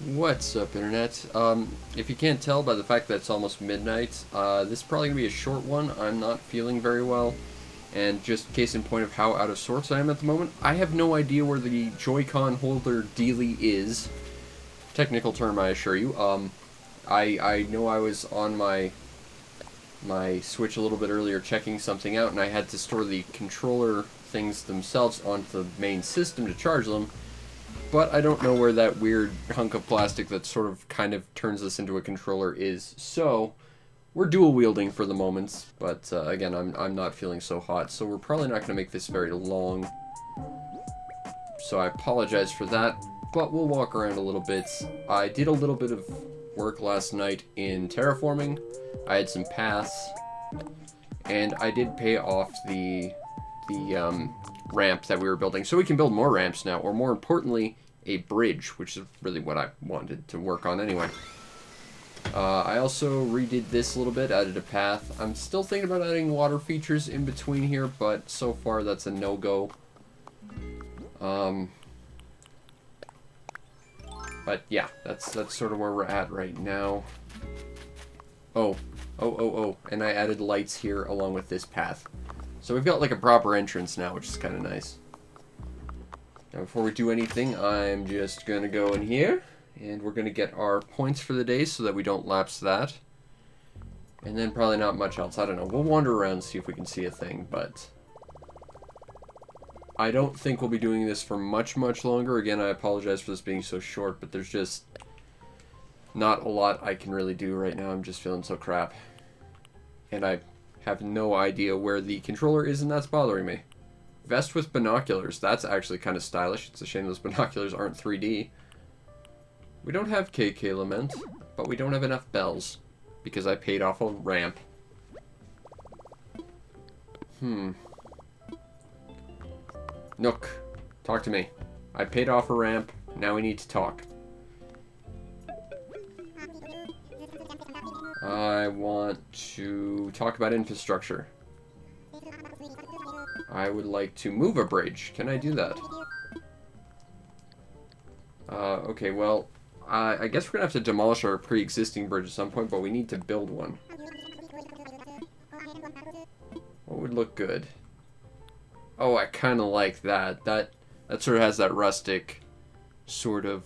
What's up, Internet? If you can't tell by the fact that it's almost midnight, this is probably going to be a short one. I'm not feeling very well, and just case in point of how out of sorts I am at the moment, I have no idea where the Joy-Con holder dealie is. Technical term, I assure you. I know I was on my Switch a little bit earlier checking something out, and I had to store the controller things themselves onto the main system to charge them. But I don't know where that weird hunk of plastic that sort of kind of turns this into a controller is. So, we're dual wielding for the moment. But again, I'm not feeling so hot. So we're probably not going to make this very long. So I apologize for that. But we'll walk around a little bit. I did a little bit of work last night in terraforming. I had some paths. And I did pay off the ramp that we were building. So we can build more ramps now. Or more importantly, a bridge, which is really what I wanted to work on anyway. I also redid this a little bit, added a path. I'm still thinking about adding water features in between here, but so far that's a no-go. But yeah, that's sort of where we're at right now. Oh, and I added lights here along with this path. So we've got like a proper entrance now, which is kind of nice. Now before we do anything, I'm just going to go in here, and we're going to get our points for the day so that we don't lapse that. And then probably not much else. I don't know. We'll wander around and see if we can see a thing, but I don't think we'll be doing this for much longer. Again, I apologize for this being so short, but there's just not a lot I can really do right now. I'm just feeling so crap. And I have no idea where the controller is, and that's bothering me. Vest with binoculars. That's actually kind of stylish. It's a shame those binoculars aren't 3D. We don't have KK Lament, but we don't have enough bells because I paid off a ramp. Nook, talk to me. I paid off a ramp. Now we need to talk. I want to talk about infrastructure. I would like to move a bridge. Can I do that? Okay, well, I guess we're going to have to demolish our pre-existing bridge at some point, but we need to build one. What would look good? Oh, I kind of like that. That sort of has that rustic sort of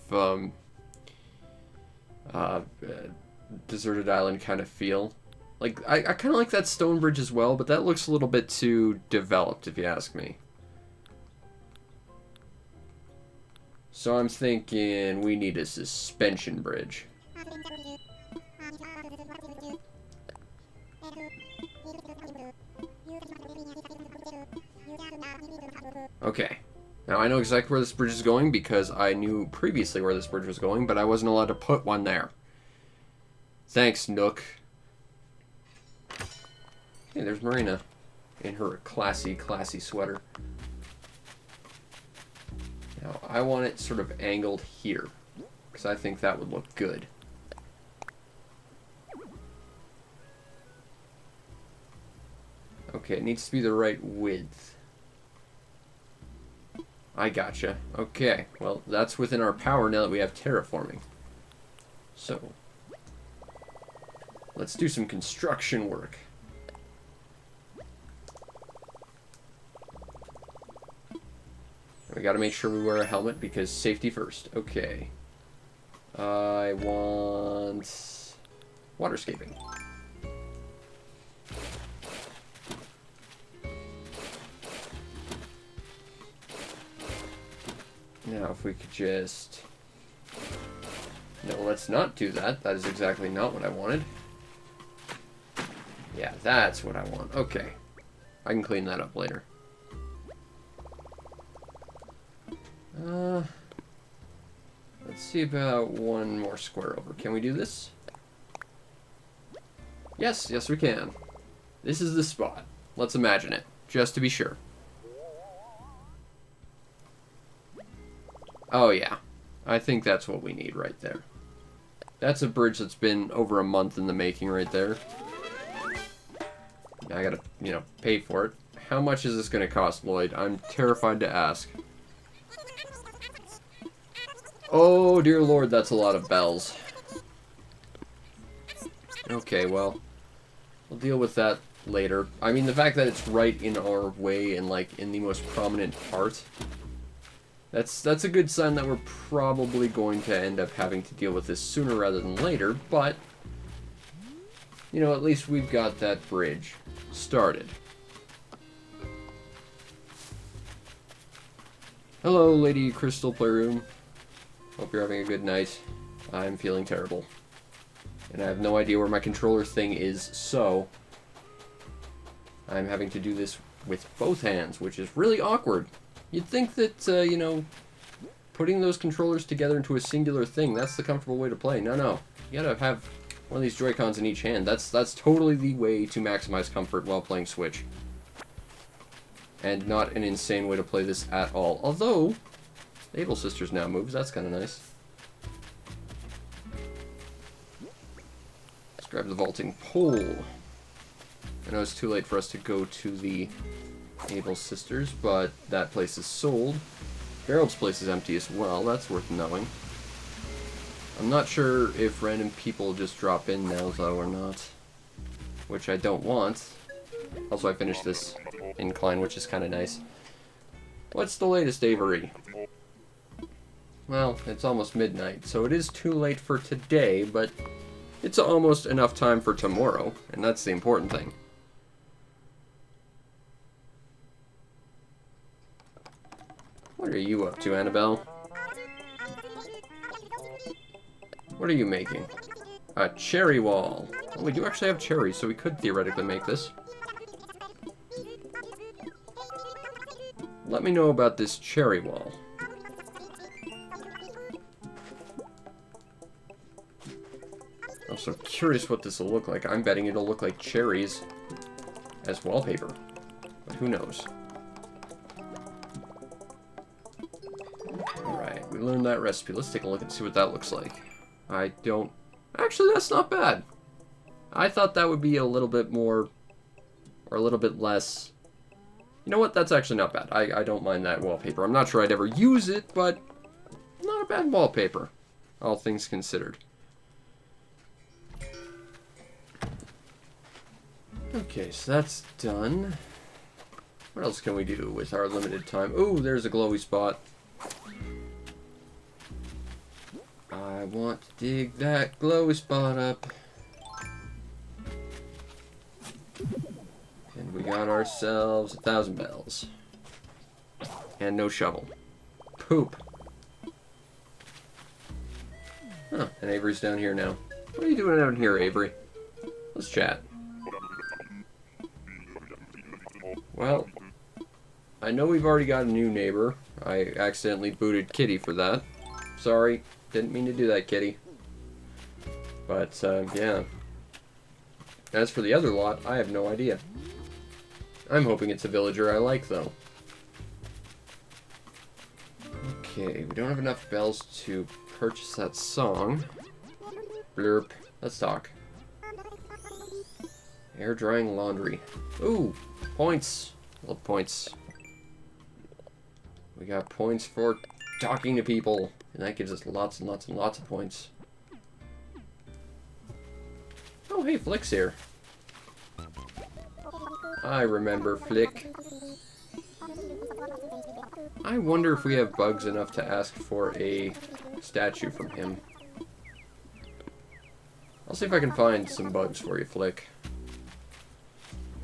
deserted island kind of feel. Like, I kind of like that stone bridge as well, but that looks a little bit too developed, if you ask me. So I'm thinking we need a suspension bridge. Okay. Now I know exactly where this bridge is going because I knew previously where this bridge was going, but I wasn't allowed to put one there. Thanks, Nook. Hey, there's Marina in her classy sweater. Now, I want it sort of angled here, because I think that would look good. Okay, it needs to be the right width. I gotcha. Okay, well, that's within our power now that we have terraforming. So, let's do some construction work. We gotta make sure we wear a helmet because safety first. Okay. I want waterscaping. Now if we could just... No, let's not do that. That is exactly not what I wanted. Yeah, that's what I want. Okay. I can clean that up later. Let's Let's see about one more square over. Can we do this? Yes, yes we can. This is the spot. Let's imagine it, just to be sure. Oh yeah, I think that's what we need right there. That's a bridge that's been over a month in the making right there. I gotta, you know, pay for it. How much is this gonna cost, Lloyd? I'm terrified to ask. Oh, dear Lord, that's a lot of bells. Okay, well, we'll deal with that later. I mean, the fact that it's right in our way and, like, in the most prominent part, that's a good sign that we're probably going to end up having to deal with this sooner rather than later, but, you know, at least we've got that bridge started. Hello, Lady Crystal Playroom. Hope you're having a good night. I'm feeling terrible. And I have no idea where my controller thing is, so I'm having to do this with both hands, which is really awkward. You'd think that, you know, putting those controllers together into a singular thing, that's the comfortable way to play. No, no. You gotta have one of these Joy-Cons in each hand. That's totally the way to maximize comfort while playing Switch. And not an insane way to play this at all. Although, the Able Sisters now moves. That's kind of nice. Let's grab the vaulting pole. I know it's too late for us to go to the Able Sisters, but that place is sold. Gerald's place is empty as well. That's worth knowing. I'm not sure if random people just drop in now, though, or not. Which I don't want. Also, I finished this incline, which is kind of nice. What's the latest, Avery? Well, it's almost midnight, so it is too late for today, but it's almost enough time for tomorrow, and that's the important thing. What are you up to, Annabelle? What are you making? A cherry wall. Oh, we do actually have cherries, so we could theoretically make this. Let me know about this cherry wall. I'm so curious what this will look like. I'm betting it'll look like cherries as wallpaper, but who knows? Alright, we learned that recipe. Let's take a look and see what that looks like. I don't... Actually, that's not bad. I thought that would be a little bit more, or a little bit less. You know what? That's actually not bad. I don't mind that wallpaper. I'm not sure I'd ever use it, but not a bad wallpaper, all things considered. Okay, so that's done. What else can we do with our limited time? Ooh, there's a glowy spot. I want to dig that glowy spot up. And we got ourselves 1,000 bells. And no shovel. Poop. Huh, and Avery's down here now. What are you doing down here, Avery? Let's chat. Well, I know we've already got a new neighbor. I accidentally booted Kitty for that. Sorry, didn't mean to do that, Kitty. But, yeah. As for the other lot, I have no idea. I'm hoping it's a villager I like, though. Okay, we don't have enough bells to purchase that song. Blurp. Let's talk. Air drying laundry. Ooh, points. Love points. We got points for talking to people, and that gives us lots and lots and lots of points. Oh, hey, Flick's here. I remember Flick. I wonder if we have bugs enough to ask for a statue from him. I'll see if I can find some bugs for you, Flick.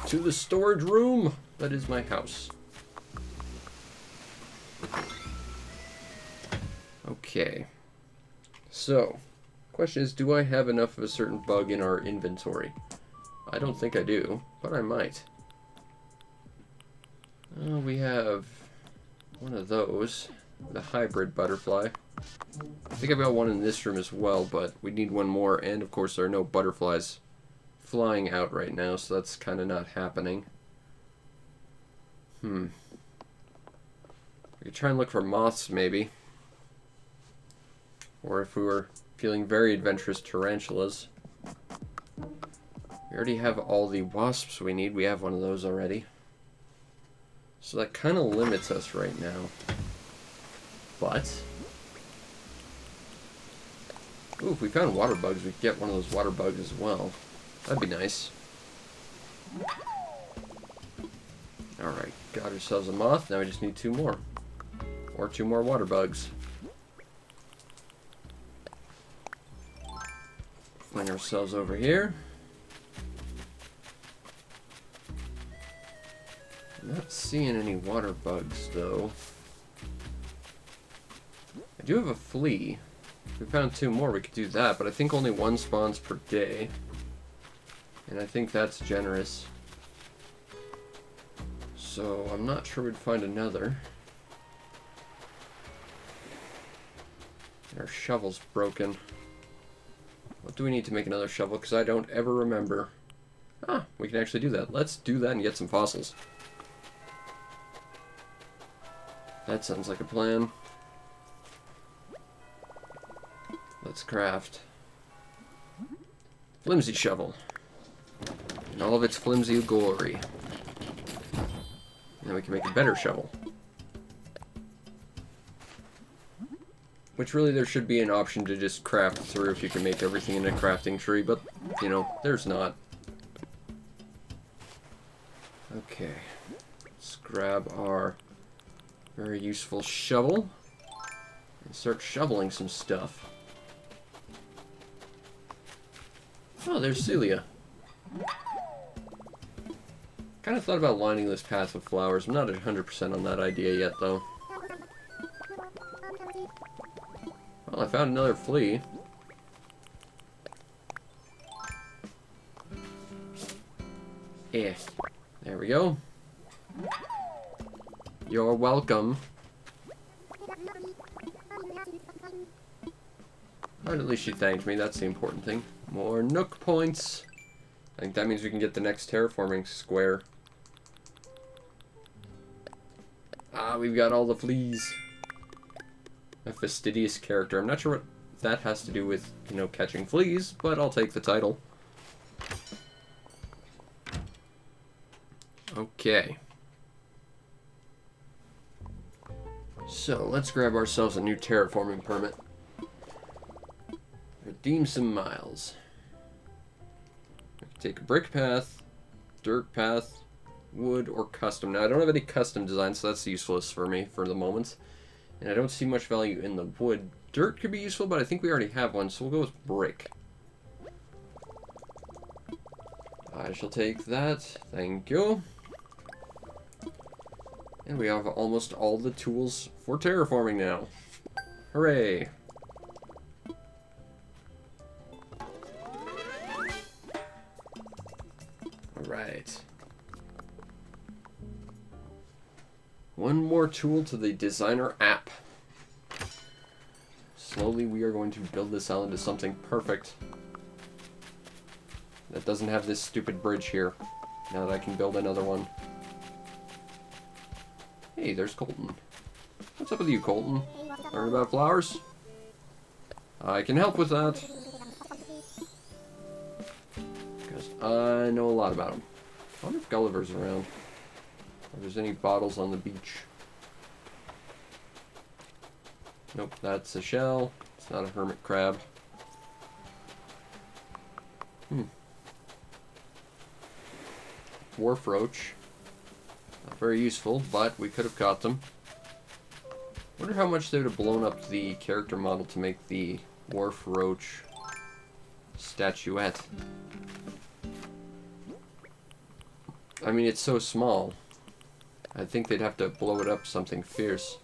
To the storage room! That is my house. Okay. So, question is, do I have enough of a certain bug in our inventory? I don't think I do, but I might. We have one of those, the hybrid butterfly. I think I've got one in this room as well, but we need one more, and of course there are no butterflies flying out right now, so that's kind of not happening. We could try and look for moths, maybe. Or if we were feeling very adventurous, tarantulas. We already have all the wasps we need. We have one of those already. So that kind of limits us right now. But... ooh, if we found water bugs, we could get one of those water bugs as well. That'd be nice. Alright, got ourselves a moth. Now we just need 2 more. Or 2 more water bugs. Find ourselves over here. I'm not seeing any water bugs, though. I do have a flea. If we found 2 more, we could do that, but I think only 1 spawns per day. And I think that's generous. So, I'm not sure we'd find another. Our shovel's broken. What do we need to make another shovel? Because I don't ever remember. Ah, we can actually do that. Let's do that and get some fossils. That sounds like a plan. Let's craft flimsy shovel. In all of its flimsy glory. And then we can make a better shovel. Which really there should be an option to just craft through if you can make everything in a crafting tree, but, you know, there's not. Okay. Let's grab our very useful shovel and start shoveling some stuff. Oh, there's Celia. Kind of thought about lining this path with flowers. I'm not 100% on that idea yet, though. Well, I found another flea. Yeah. There we go. You're welcome. Alright, at least she thanked me. That's the important thing. More Nook points. I think that means we can get the next terraforming square. Ah, we've got all the fleas. A fastidious character. I'm not sure what that has to do with, you know, catching fleas, but I'll take the title. Okay. So, let's grab ourselves a new terraforming permit. Redeem some miles. I can take a brick path, dirt path, wood, or custom. Now, I don't have any custom design, so that's useless for me for the moment. And I don't see much value in the wood. Dirt could be useful, but I think we already have one, so we'll go with brick. I shall take that. Thank you. And we have almost all the tools for terraforming now. Hooray! Alright. One more tool to the designer app. Slowly we are going to build this out into something perfect. That doesn't have this stupid bridge here. Now that I can build another one. Hey, there's Colton. What's up with you, Colton? Learn about flowers? I can help with that. Because I know a lot about them. I wonder if Gulliver's around. Or if there's any bottles on the beach. Nope, that's a shell. It's not a hermit crab. Wharf roach. Not very useful, but we could have caught them. Wonder how much they would have blown up the character model to make the wharf roach statuette. I mean, it's so small. I think they'd have to blow it up something fierce.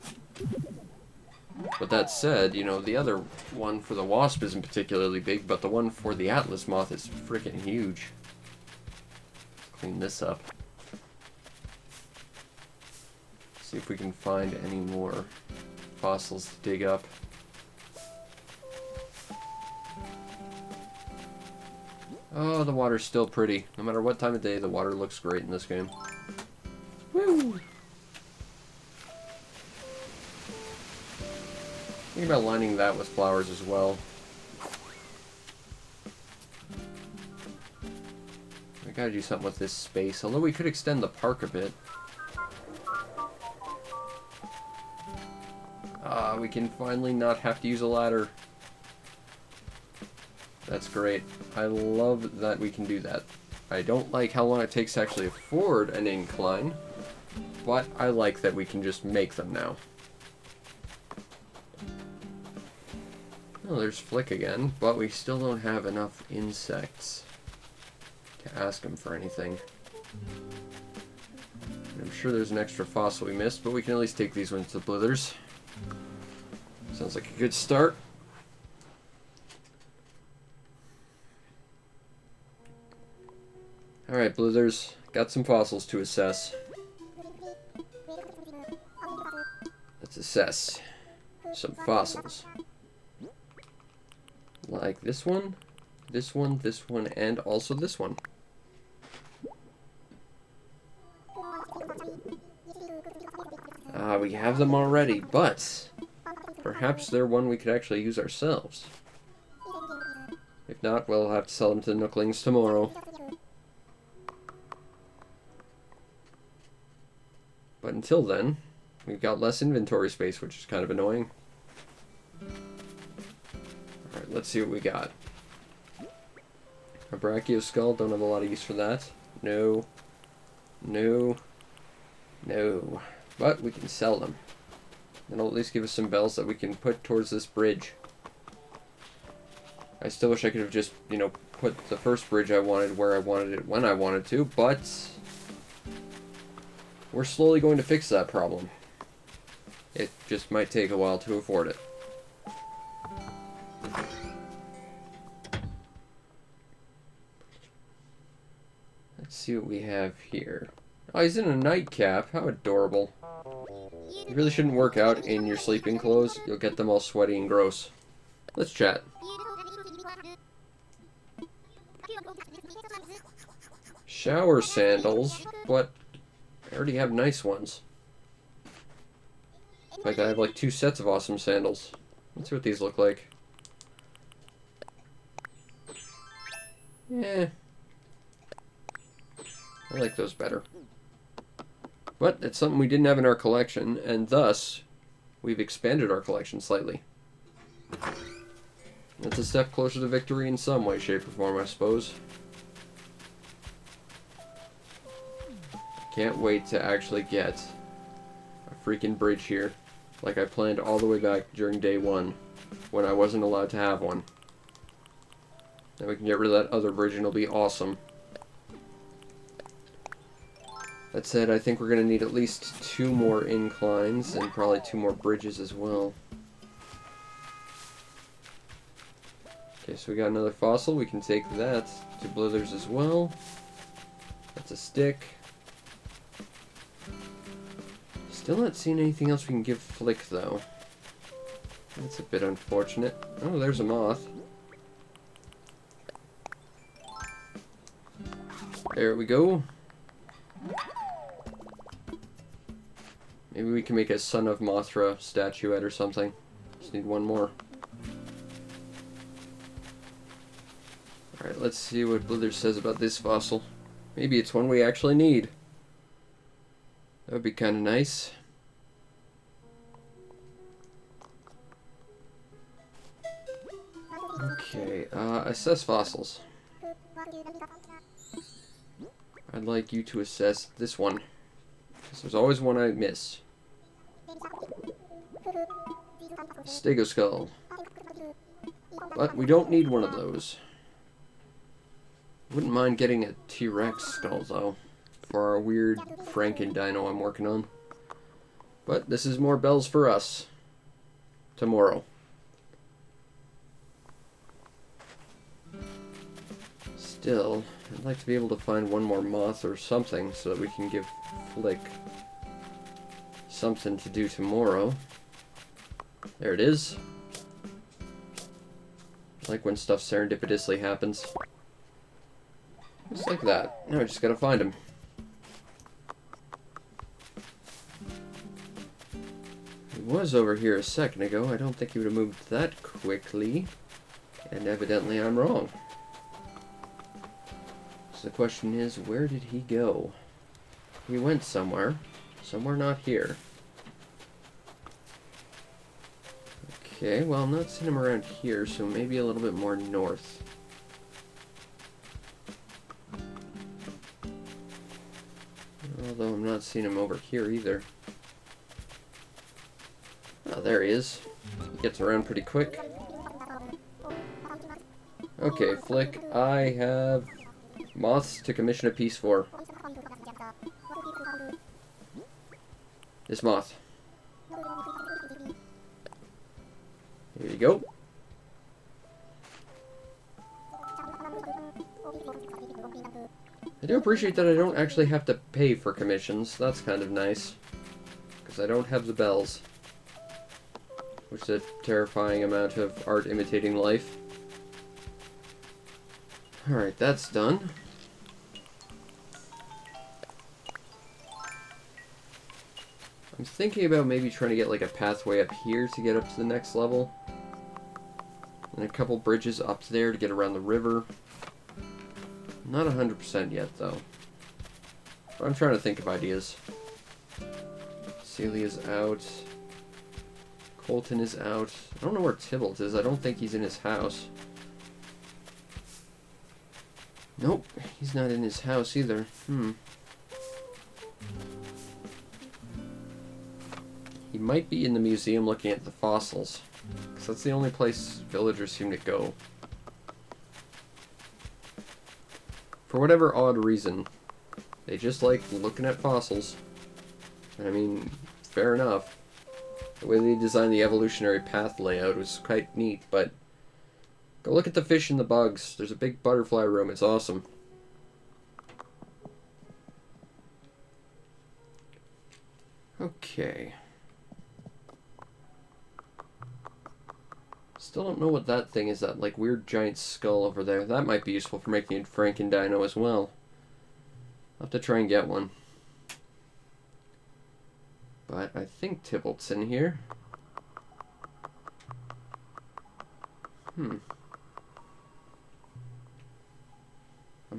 But that said, you know, the other one for the wasp isn't particularly big, but the one for the Atlas moth is freaking huge. Clean this up. See if we can find any more fossils to dig up. Oh, the water's still pretty. No matter what time of day, the water looks great in this game. Woo! Think about lining that with flowers as well. I gotta do something with this space, although we could extend the park a bit. We can finally not have to use a ladder. That's great. I love that we can do that. I don't like how long it takes to actually afford an incline, but I like that we can just make them now. Oh, there's Flick again, but we still don't have enough insects to ask him for anything. I'm sure there's an extra fossil we missed, but we can at least take these ones to Blithers. Sounds like a good start. Alright, Blithers, got some fossils to assess. Let's assess some fossils. Like this one, this one, this one, and also this one. We have them already, but perhaps they're one we could actually use ourselves. If not, we'll have to sell them to the Nooklings tomorrow. But until then, we've got less inventory space, which is kind of annoying. Alright, let's see what we got. A Brachioskull, don't have a lot of use for that. No. No. No. But we can sell them. That'll at least give us some bells that we can put towards this bridge. I still wish I could have just, you know, put the first bridge I wanted where I wanted it when I wanted to, but we're slowly going to fix that problem. It just might take a while to afford it. Let's see what we have here. Oh, he's in a nightcap. How adorable. You really shouldn't work out in your sleeping clothes. You'll get them all sweaty and gross. Let's chat. Shower sandals, but I already have nice ones. In fact, I have like 2 sets of awesome sandals. Let's see what these look like. Yeah. I like those better. But it's something we didn't have in our collection, and thus, we've expanded our collection slightly. That's a step closer to victory in some way, shape, or form, I suppose. Can't wait to actually get a freaking bridge here, like I planned all the way back during day 1, when I wasn't allowed to have one. Then we can get rid of that other bridge and it'll be awesome. That said, I think we're going to need at least 2 more inclines and probably 2 more bridges as well. Okay, so we got another fossil. We can take that to Blithers as well. That's a stick. Still not seeing anything else we can give Flick, though. That's a bit unfortunate. Oh, there's a moth. There we go. Maybe we can make a Son of Mothra statuette or something. Just need 1 more. Alright, let's see what Blithers says about this fossil. Maybe it's one we actually need. That would be kind of nice. Okay, assess fossils. I'd like you to assess this one, because there's always one I miss. Stegoskull. But we don't need one of those. Wouldn't mind getting a T-Rex skull, though, for our weird Franken dino I'm working on. But this is more bells for us. Tomorrow. Still, I'd like to be able to find 1 more moth or something so that we can give Flick something to do tomorrow. There it is. I like when stuff serendipitously happens. Just like that. Now I just gotta find him. He was over here a second ago. I don't think he would have moved that quickly. And evidently I'm wrong. So the question is, where did he go? He went somewhere. Somewhere not here. Okay, well, I'm not seeing him around here, so maybe a little bit more north. Although I'm not seeing him over here either. Oh, there he is. He gets around pretty quick. Okay, Flick, I have moths to commission a piece for. This moth. Here you go. I do appreciate that I don't actually have to pay for commissions. That's kind of nice. Because I don't have the bells. Which is a terrifying amount of art imitating life. Alright, that's done. I'm thinking about maybe trying to get like a pathway up here to get up to the next level. And a couple bridges up there to get around the river. Not 100% yet, though. But I'm trying to think of ideas. Celia's out. Colton is out. I don't know where Tybalt is. I don't think he's in his house. Nope, he's not in his house either. He might be in the museum looking at the fossils. Because that's the only place villagers seem to go. For whatever odd reason, they just like looking at fossils. I mean, fair enough. The way they designed the evolutionary path layout was quite neat, but go look at the fish and the bugs. There's a big butterfly room. It's awesome. Okay. Still don't know what that thing is, that like weird giant skull over there. That might be useful for making a Franken-Dino as well. I'll have to try and get one. But I think Tybalt's in here. I'm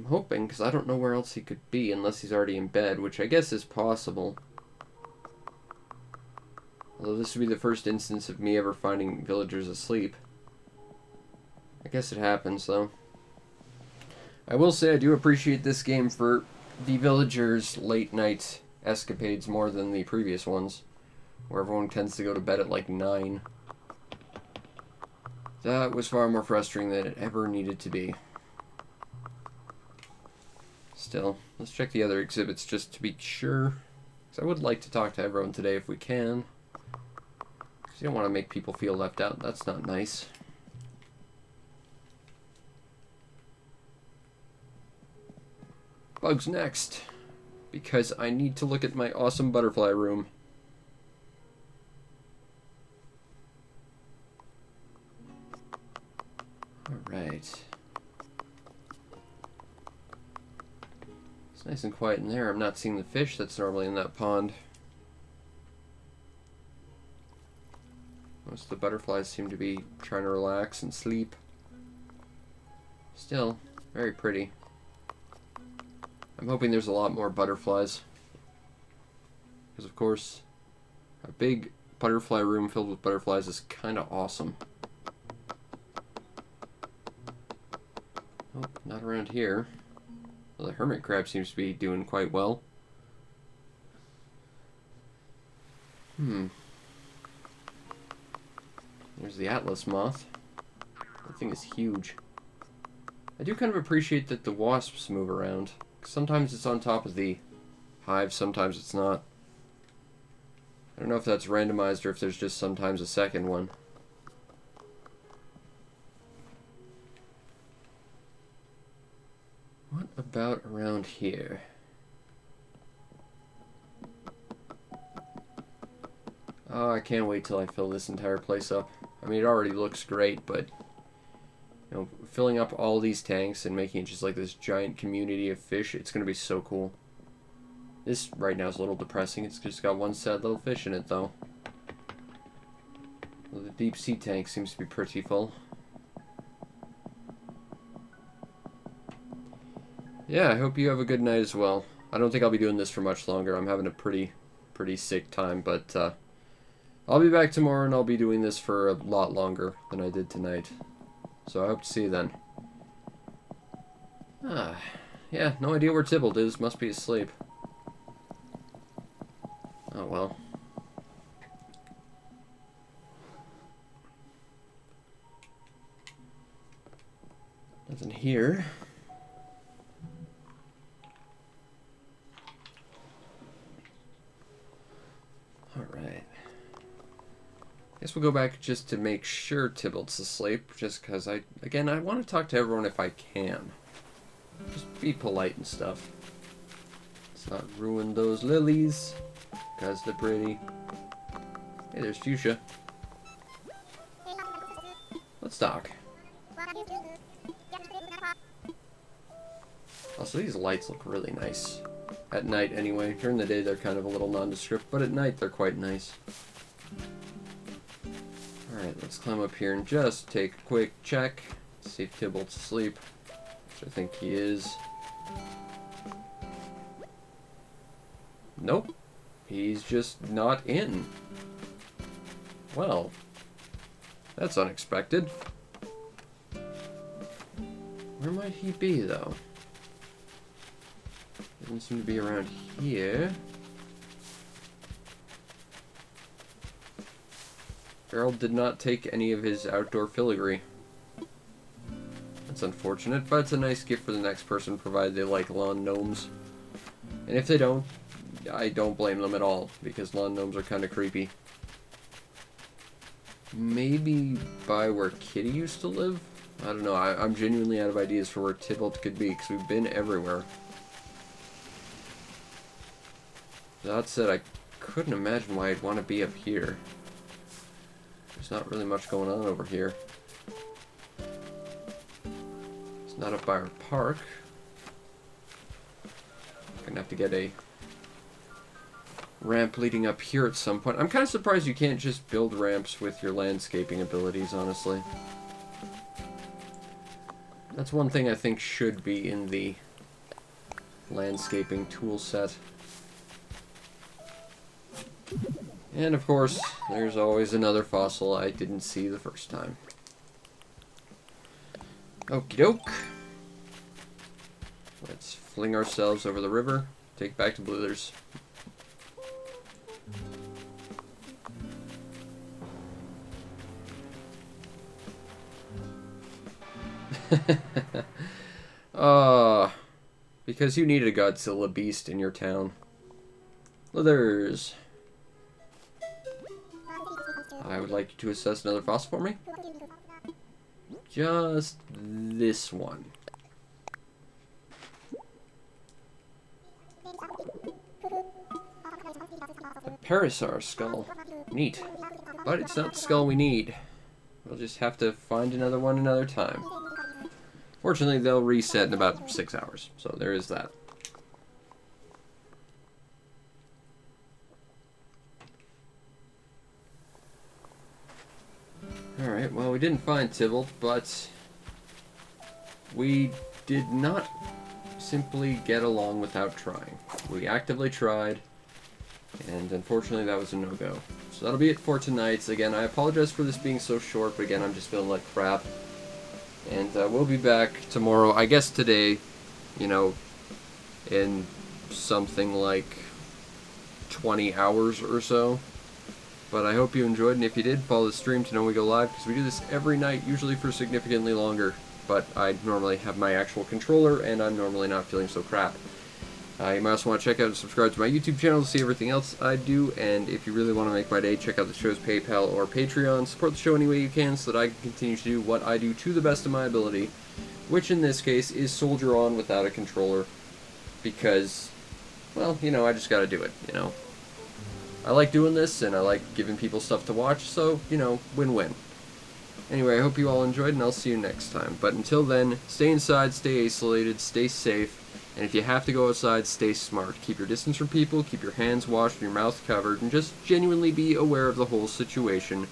hoping, because I don't know where else he could be unless he's already in bed, which I guess is possible. Although this would be the first instance of me ever finding villagers asleep. I guess it happens, though. I will say I do appreciate this game for the villagers' late night escapades more than the previous ones, where everyone tends to go to bed at like 9. That was far more frustrating than it ever needed to be. Still, let's check the other exhibits just to be sure, because I would like to talk to everyone today if we can. You don't want to make people feel left out. That's not nice. Bugs next. Because I need to look at my awesome butterfly room. Alright. It's nice and quiet in there. I'm not seeing the fish that's normally in that pond. Most of the butterflies seem to be trying to relax and sleep. Still, very pretty. I'm hoping there's a lot more butterflies. Because, of course, a big butterfly room filled with butterflies is kind of awesome. Oh, not around here. Well, the hermit crab seems to be doing quite well. There's the Atlas moth. That thing is huge. I do kind of appreciate that the wasps move around. Sometimes it's on top of the hive, sometimes it's not. I don't know if that's randomized or if there's just sometimes a second one. What about around here? Oh, I can't wait till I fill this entire place up. I mean, it already looks great, but You know, filling up all these tanks and making it just like this giant community of fish, it's going to be so cool. This right now is a little depressing. It's just got one sad little fish in it, though. Well, the deep sea tank seems to be pretty full. Yeah, I hope you have a good night as well. I don't think I'll be doing this for much longer. I'm having a pretty sick time, but I'll be back tomorrow and I'll be doing this for a lot longer than I did tonight. So I hope to see you then. Yeah, no idea where Tybalt is. Must be asleep. Oh well. Nothing here. Alright. Guess we'll go back just to make sure Tybalt's asleep, just because I want to talk to everyone if I can. Just be polite and stuff. Let's not ruin those lilies, because they're pretty. Hey, there's Fuchsia. Let's talk. Also, these lights look really nice. At night, anyway. During the day, they're kind of a little nondescript, but at night, they're quite nice. Alright, let's climb up here and just take a quick check. See if Tybalt's asleep, which I think he is. Nope. He's just not in. Well, that's unexpected. Where might he be, though? Doesn't seem to be around here. Gerald did not take any of his outdoor filigree. That's unfortunate, but it's a nice gift for the next person, provided they like lawn gnomes. And if they don't, I don't blame them at all, because lawn gnomes are kind of creepy. Maybe by where Kitty used to live? I don't know, I'm genuinely out of ideas for where Tybalt could be, because we've been everywhere. That said, I couldn't imagine why I'd want to be up here. There's not really much going on over here. It's not up by our park. Gonna have to get a ramp leading up here at some point. I'm kind of surprised you can't just build ramps with your landscaping abilities, honestly. That's one thing I think should be in the landscaping tool set. And of course, there's always another fossil I didn't see the first time. Okie doke. Let's fling ourselves over the river, take back to Blithers. Because you need a Godzilla beast in your town. Blithers. I would like you to assess another fossil for me. Just this one. A Parasaur skull. Neat. But it's not the skull we need. We'll just have to find another one another time. Fortunately, they'll reset in about 6 hours, so there is that. Alright, well, we didn't find Tybalt, but we did not simply get along without trying. We actively tried, and unfortunately that was a no-go. So that'll be it for tonight. Again, I apologize for this being so short, but again, I'm just feeling like crap. And we'll be back tomorrow, I guess today, you know, in something like 20 hours or so. But I hope you enjoyed, and if you did, follow the stream to know when we go live, because we do this every night, usually for significantly longer. But I normally have my actual controller, and I'm normally not feeling so crap. You might also want to check out and subscribe to my YouTube channel to see everything else I do, and if you really want to make my day, check out the show's PayPal or Patreon. Support the show any way you can so that I can continue to do what I do to the best of my ability, which in this case is soldier on without a controller, because, well, you know, I just gotta do it, you know. I like doing this, and I like giving people stuff to watch, so, you know, win-win. Anyway, I hope you all enjoyed, and I'll see you next time. But until then, stay inside, stay isolated, stay safe, and if you have to go outside, stay smart. Keep your distance from people, keep your hands washed and your mouth covered, and just genuinely be aware of the whole situation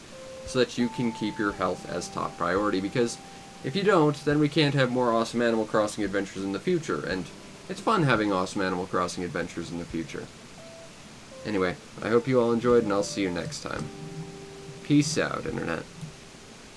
so that you can keep your health as top priority, because if you don't, then we can't have more awesome Animal Crossing adventures in the future, and it's fun having awesome Animal Crossing adventures in the future. Anyway, I hope you all enjoyed, and I'll see you next time. Peace out, Internet.